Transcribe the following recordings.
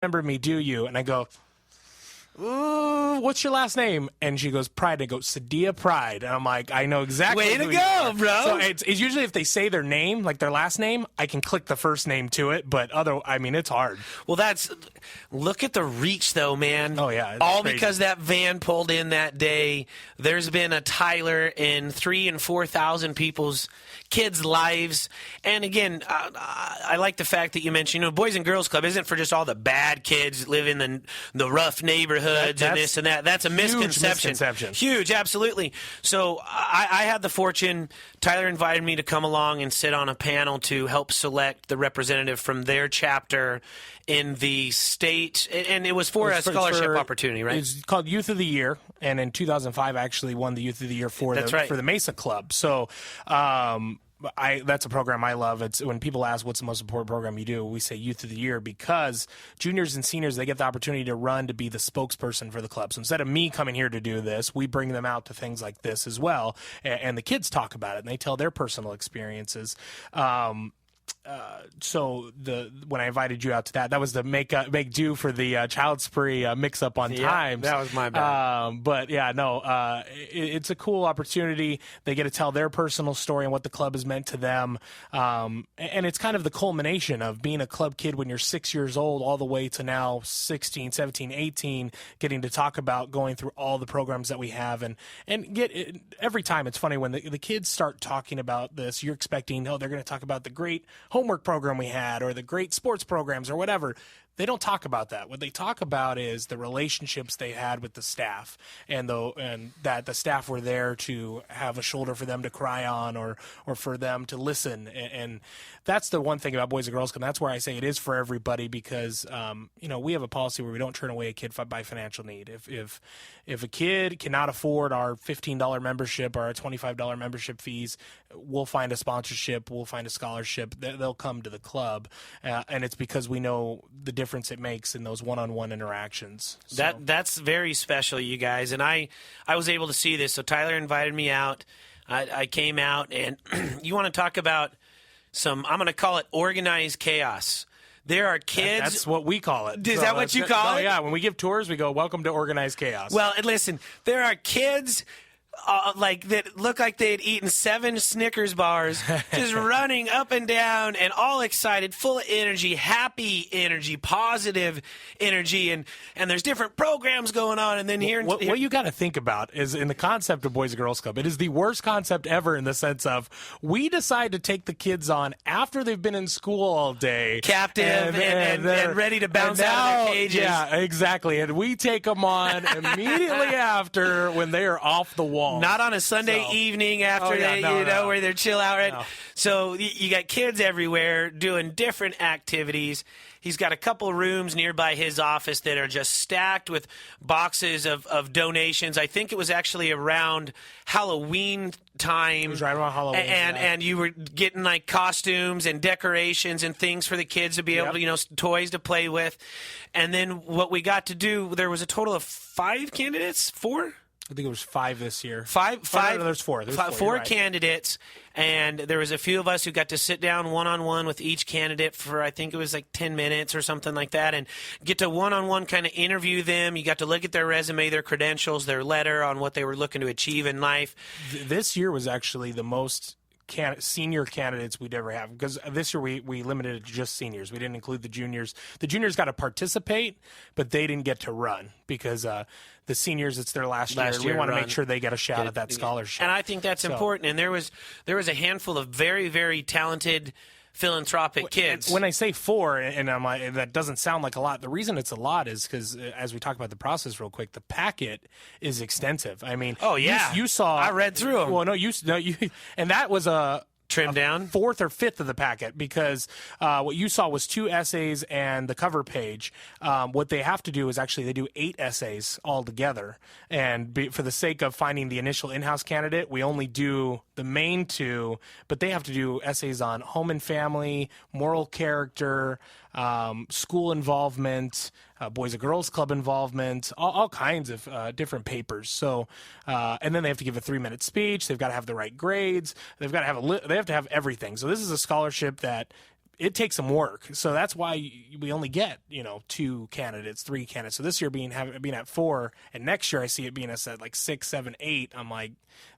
remember me, do you? And I go, ooh, what's your last name? And she goes, Pride. I go, Sadia Pride. And I'm like, I know exactly. Way to who you go, are. bro. So it's usually if they say their name, like their last name, I can click the first name to it. But it's hard. Well, look at the reach, though, man. Oh, yeah. It's all crazy. because that van pulled in that day. There's been a Tyler in 3,000 and 4,000 kids' lives. And again, I like the fact that you mentioned, Boys and Girls Club isn't for just all the bad kids that live in the rough neighborhoods and this and that. That's a misconception. Huge, absolutely. So I had the fortune. Tyler invited me to come along and sit on a panel to help select the representative from their chapter in the state, and it was for a scholarship opportunity, right? It's called Youth of the Year, and in 2005, I actually won the Youth of the Year for the Mesa Club. So that's a program I love. It's when people ask what's the most important program you do, we say Youth of the Year because juniors and seniors, they get the opportunity to run to be the spokesperson for the club. So instead of me coming here to do this, we bring them out to things like this as well, and the kids talk about it and they tell their personal experiences. So when I invited you out to that was to make do for the Child Spree mix-up on times. That was my bad. But yeah, no, it's a cool opportunity. They get to tell their personal story and what the club has meant to them. And it's kind of the culmination of being a club kid when you're 6 years old all the way to now 16, 17, 18, getting to talk about going through all the programs that we have. And every time it's funny when the kids start talking about this, you're expecting, they're going to talk about the great homework program we had or the great sports programs or whatever. They don't talk about that. What they talk about is the relationships they had with the staff and that the staff were there to have a shoulder for them to cry on or for them to listen. And that's the one thing about Boys and Girls Club. That's where I say it is for everybody because, we have a policy where we don't turn away a kid by financial need. If a kid cannot afford our $15 membership or our $25 membership fees, we'll find a sponsorship, we'll find a scholarship. They'll come to the club. And it's because we know the difference it makes in those one-on-one interactions. So. That's very special, you guys. And I was able to see this. So Tyler invited me out. I came out, and you want to talk about I'm going to call it organized chaos. There are kids. That's what we call it. Is that what you call it? Oh, yeah. When we give tours, we go, welcome to organized chaos. Well, and listen, there are kids that look like they had eaten 7 Snickers bars, just running up and down and all excited, full of energy, happy energy, positive energy, and there's different programs going on. And then what you got to think about is in the concept of Boys and Girls Club, it is the worst concept ever in the sense of we decide to take the kids on after they've been in school all day, captive and ready to bounce out of their cages. Yeah, exactly. And we take them on immediately after when they are off the wall. Not on a Sunday evening after where they're chill out. Right? No. So you got kids everywhere doing different activities. He's got a couple rooms nearby his office that are just stacked with boxes of donations. I think it was actually around Halloween time. It was right around Halloween. And you were getting like costumes and decorations and things for the kids to be able to, toys to play with. And then what we got to do, there was a total of 5 candidates, 4? I think it was 5 this year. Five. No, there's 4. Four candidates, and there was a few of us who got to sit down one-on-one with each candidate for, I think it was like 10 minutes or something like that, and get to one-on-one kind of interview them. You got to look at their resume, their credentials, their letter on what they were looking to achieve in life. This year was actually the most senior candidates we'd ever have because this year we limited it to just seniors. We didn't include the juniors. The juniors got to participate, but they didn't get to run because the seniors, it's their last year. We want to make sure they get a shot at that scholarship. And I think that's important. And there was a handful of very, very talented philanthropic kids. When I say 4, and I'm like, that doesn't sound like a lot, the reason it's a lot is because, as we talk about the process real quick, the packet is extensive. I mean, you saw. I read through them. Well, and that was a trimmed down 4th or 5th of the packet because what you saw was 2 essays and the cover page. What they have to do is actually they do 8 essays altogether, and for the sake of finding the initial in-house candidate, we only do the main 2, but they have to do essays on home and family, moral character, school involvement, Boys and Girls Club involvement, all kinds of different papers. So, and then they have to give a 3-minute speech. They've got to have the right grades. They have to have everything. So this is a scholarship that it takes some work. So that's why we only get, 2 candidates, 3 candidates. So this year being at 4, and next year I see it being at like 6, 7, 8. I'm like,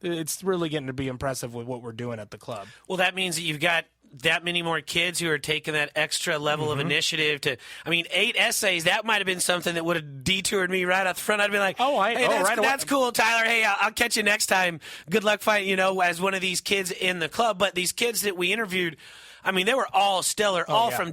it's really getting to be impressive with what we're doing at the club. Well, that means that you've got that many more kids who are taking that extra level of initiative to, 8 essays, that might have been something that would have detoured me right out the front. I'd be like, that's cool, Tyler. Hey, I'll catch you next time. Good luck fighting, as one of these kids in the club. But these kids that we interviewed, they were all stellar, from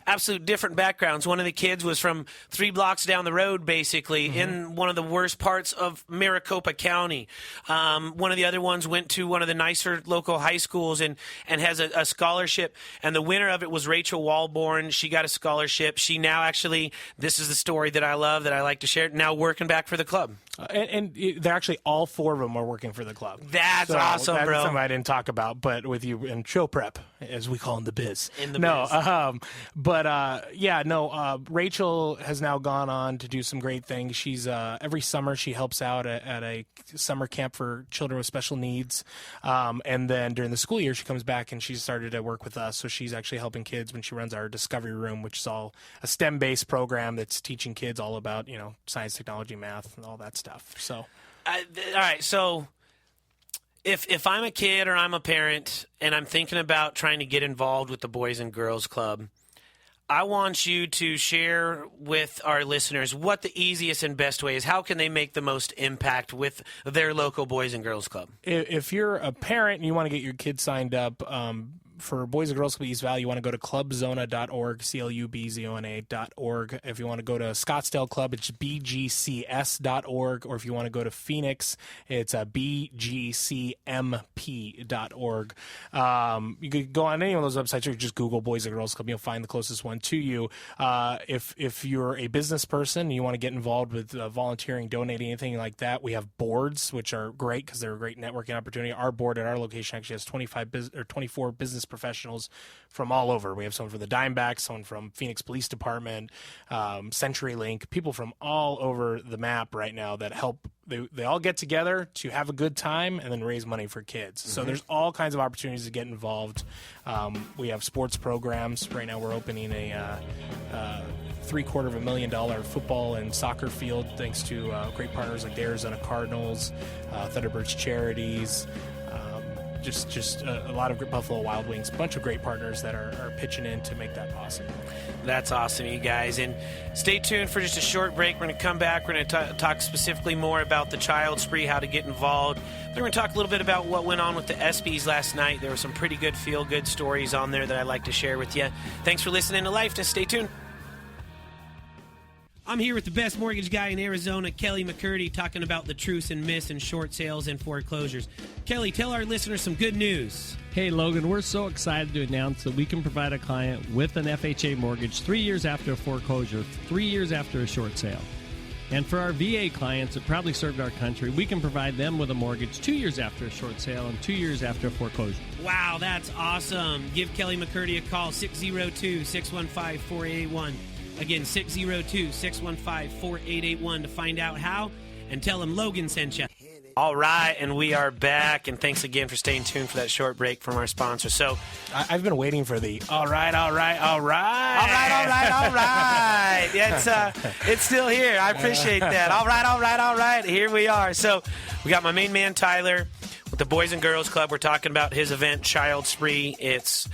absolute different backgrounds. One of the kids was from 3 blocks down the road, basically, in one of the worst parts of Maricopa County. One of the other ones went to one of the nicer local high schools and has a scholarship. And the winner of it was Rachel Walborn. She got a scholarship. She now actually, this is the story that I love, that I like to share, now working back for the club. And they're actually, all 4 of them are working for the club. That's awesome, that's bro. That's something I didn't talk about, but with you in show prep, as we call in the biz. Rachel has now gone on to do some great things. She's every summer she helps out at a summer camp for children with special needs, and then during the school year she comes back and she's started to work with us. So she's actually helping kids when she runs our Discovery Room, which is all a STEM-based program that's teaching kids all about science, technology, math, and all that stuff. So, all right. So, if I'm a kid or I'm a parent and I'm thinking about trying to get involved with the Boys and Girls Club, I want you to share with our listeners what the easiest and best way is. How can they make the most impact with their local Boys and Girls Club? If you're a parent and you want to get your kids signed up, for Boys and Girls Club East Valley, you want to go to clubzona.org, clubzona.org. If you want to go to Scottsdale Club, it's bgcs.org. Or if you want to go to Phoenix, it's bgcmp.org. You could go on any of those websites or just Google Boys and Girls Club. You'll find the closest one to you. If you're a business person and you want to get involved with volunteering, donating, anything like that, we have boards, which are great because they're a great networking opportunity. Our board at our location actually has 24 business professionals from all over. We have someone from the Dimebacks, someone from Phoenix Police Department, CenturyLink, people from all over the map right now that help. They all get together to have a good time and then raise money for kids. So there's all kinds of opportunities to get involved. We have sports programs. Right now we're opening a $750,000 football and soccer field thanks to great partners like the Arizona Cardinals, Thunderbirds Charities, just a lot of Buffalo Wild Wings, a bunch of great partners that are pitching in to make that possible. That's awesome, you guys. And stay tuned for just a short break. We're going to come back. We're going to talk specifically more about the child spree, how to get involved. Then we're going to talk a little bit about what went on with the ESPYs last night. There were some pretty good feel-good stories on there that I'd like to share with you. Thanks for listening to Lifeness. Stay tuned. I'm here with the best mortgage guy in Arizona, Kelly McCurdy, talking about the truths and myths in short sales and foreclosures. Kelly, tell our listeners some good news. Hey, Logan, we're so excited to announce that we can provide a client with an FHA mortgage 3 years after a foreclosure, 3 years after a short sale. And for our VA clients that probably served our country, we can provide them with a mortgage 2 years after a short sale and 2 years after a foreclosure. Wow, that's awesome. Give Kelly McCurdy a call, 602-615-4881. Again, 602-615-4881 to find out how, and tell him Logan sent you. All right, and we are back, and thanks again for staying tuned for that short break from our sponsor. So, I've been waiting for the all right. Yeah, it's still here. I appreciate that. All right. Here we are. So, we got my main man, Tyler, with the Boys and Girls Club. We're talking about his event, Child Spree. It's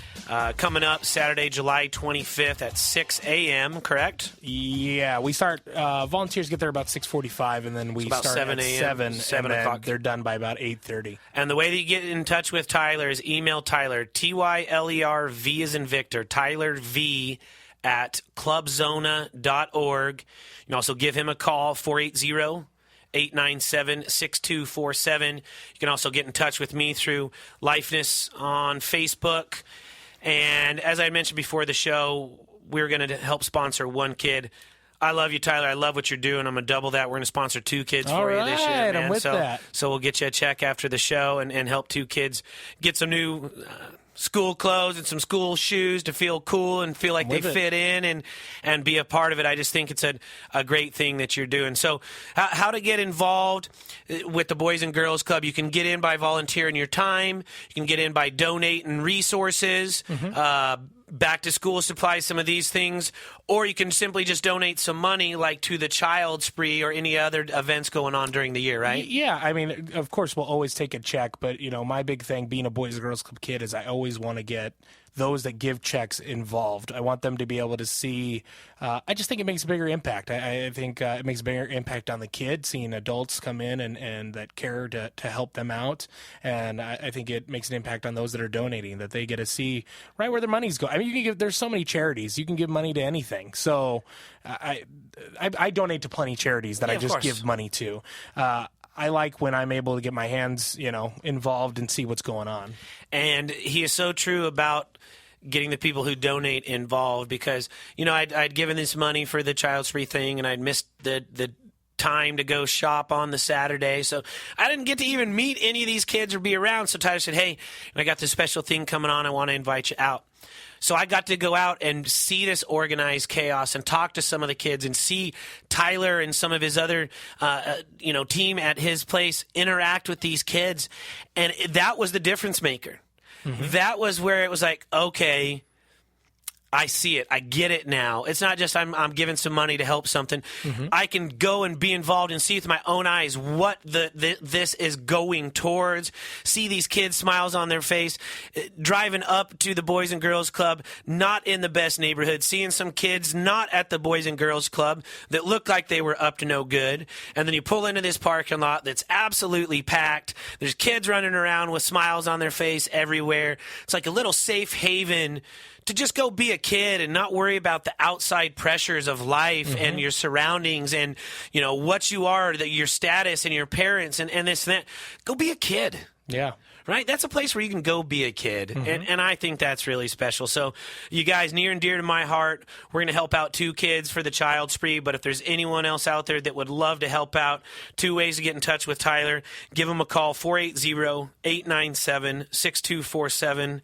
coming up Saturday, July 25th at 6 a.m., correct? Yeah, we start, volunteers get there about 6:45, and then we start at 7 o'clock. They're done by about 8:30. And the way that you get in touch with Tyler is email Tyler, Tylerv as in Victor, Tyler V at clubzona.org. You can also give him a call, 480-897-6247. You can also get in touch with me through Lifeness on Facebook. And as I mentioned before the show, we're going to help sponsor one kid. I love you, Tyler. I love what you're doing. I'm going to double that. We're going to sponsor 2 kids for you this year, man. I'm with that. So we'll get you a check after the show and help 2 kids get some new school clothes and some school shoes to feel cool and feel like they fit in and be a part of it. I just think it's a great thing that you're doing. So how to get involved with the Boys and Girls Club? You can get in by volunteering your time. You can get in by donating resources. back to school supplies, some of these things, or you can simply just donate some money, like to the Child Spree or any other events going on during the year, right? Yeah, I mean, of course, we'll always take a check, but my big thing being a Boys and Girls Club kid is I always want to get those that give checks involved. I want them to be able to see. I just think it makes a bigger impact. I think it makes a bigger impact on the kid, seeing adults come in and that care to help them out. And I think it makes an impact on those that are donating, that they get to see right where their money's going. I mean, there's so many charities. You can give money to anything. So I donate to plenty of charities that I just give money to. I like when I'm able to get my hands, involved and see what's going on. And he is so true about getting the people who donate involved, because, I'd given this money for the Child Spree thing, and I'd missed the time to go shop on the Saturday. So I didn't get to even meet any of these kids or be around. So Tyler said, hey, I got this special thing coming on. I want to invite you out. So I got to go out and see this organized chaos and talk to some of the kids and see Tyler and some of his other, team at his place interact with these kids. And that was the difference maker. Mm-hmm. That was where it was like, okay, I see it. I get it now. It's not just I'm giving some money to help something. Mm-hmm. I can go and be involved and see with my own eyes what this is going towards. See these kids' smiles on their face, driving up to the Boys and Girls Club, not in the best neighborhood, seeing some kids not at the Boys and Girls Club that look like they were up to no good. And then you pull into this parking lot that's absolutely packed. There's kids running around with smiles on their face everywhere. It's like a little safe haven to just go be a kid and not worry about the outside pressures of life mm-hmm. and your surroundings and, what you are, your status and your parents and this and that. Go be a kid. Yeah. Right? That's a place where you can go be a kid. Mm-hmm. And I think that's really special. So you guys, near and dear to my heart, we're going to help out 2 kids for the Child Spree. But if there's anyone else out there that would love to help out, 2 ways to get in touch with Tyler. Give him a call, 480-897-6247.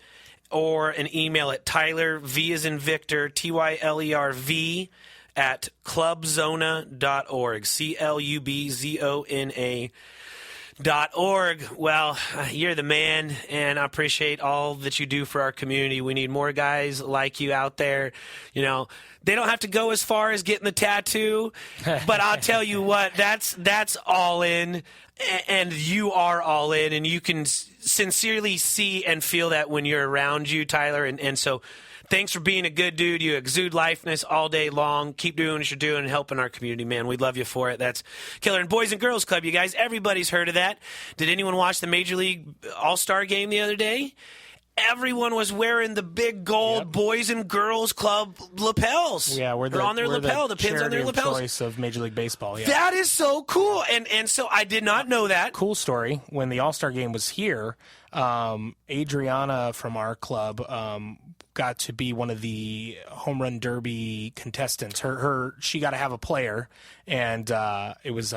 Or an email at Tyler, V as in Victor, TYLERV, at clubzona.org, CLUBZONA.org. Well, you're the man, and I appreciate all that you do for our community. We need more guys like you out there. They don't have to go as far as getting the tattoo, but I'll tell you what, that's all in, and you are all in, and you can sincerely see and feel that when you're around you, Tyler. And so thanks for being a good dude. You exude lifeness all day long. Keep doing what you're doing and helping our community, man. We love you for it. That's killer. And Boys and Girls Club, you guys, everybody's heard of that. Did anyone watch the Major League All-Star game the other day? Everyone was wearing the big gold Boys and Girls Club lapels. Yeah, we're on their lapel. The pins on their lapels. Choice of Major League Baseball. Yeah, that is so cool. And so I did not know that. Cool story. When the All-Star game was here, Adriana from our club got to be one of the home run derby contestants. She got to have a player, and it was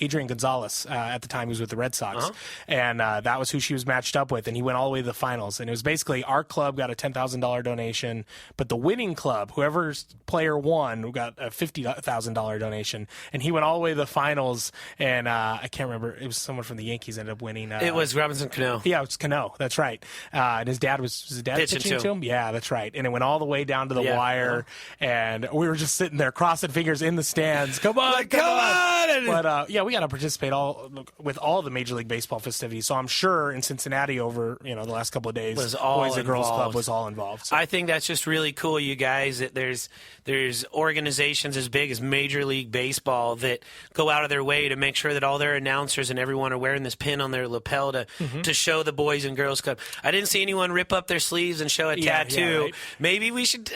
Adrian Gonzalez at the time. He was with the Red Sox, and that was who she was matched up with. And he went all the way to the finals. And it was basically our club got a $10,000 donation, but the winning club, whoever's player won, got a $50,000 donation. And he went all the way to the finals. And I can't remember. It was someone from the Yankees ended up winning. It was Robinson Cano. Yeah, it was Cano. That's right. And his dad was pitching to him? Yeah, that's right. And it went all the way down to the wire, and we were just sitting there crossing fingers in the stands. Come on, come on! But we got to participate with all the Major League Baseball festivities. So I'm sure in Cincinnati over the last couple of days, Boys and Girls Club was all involved. So. I think that's just really cool, you guys. That there's organizations as big as Major League Baseball that go out of their way to make sure that all their announcers and everyone are wearing this pin on their lapel to show the Boys and Girls Club. I didn't see anyone rip up their sleeves and show a tattoo. Yeah, right. Maybe we should.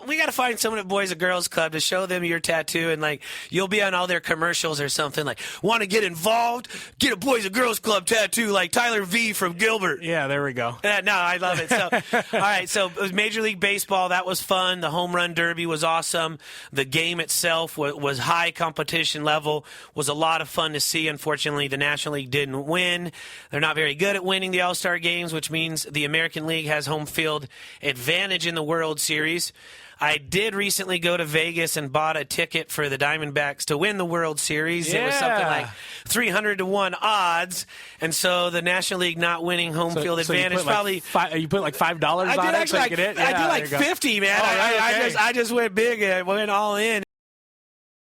We got to find someone at Boys and Girls Club to show them your tattoo, and you'll be on all their commercials or something. Want to get involved? Get a Boys and Girls Club tattoo like Tyler V from Gilbert. Yeah, there we go. No, I love it. So, all right. So it was Major League Baseball. That was fun. The home run derby was awesome. The game itself was high competition level. Was a lot of fun to see. Unfortunately, the National League didn't win. They're not very very good at winning the All-Star games, which means the American League has home field advantage in the World Series. I did recently go to Vegas and bought a ticket for the Diamondbacks to win the World Series. It was something like 300-1 odds, and so the National League not winning home field advantage you put like $5 on it. I did like 50, man. Oh, right, okay. I just went big and went all in.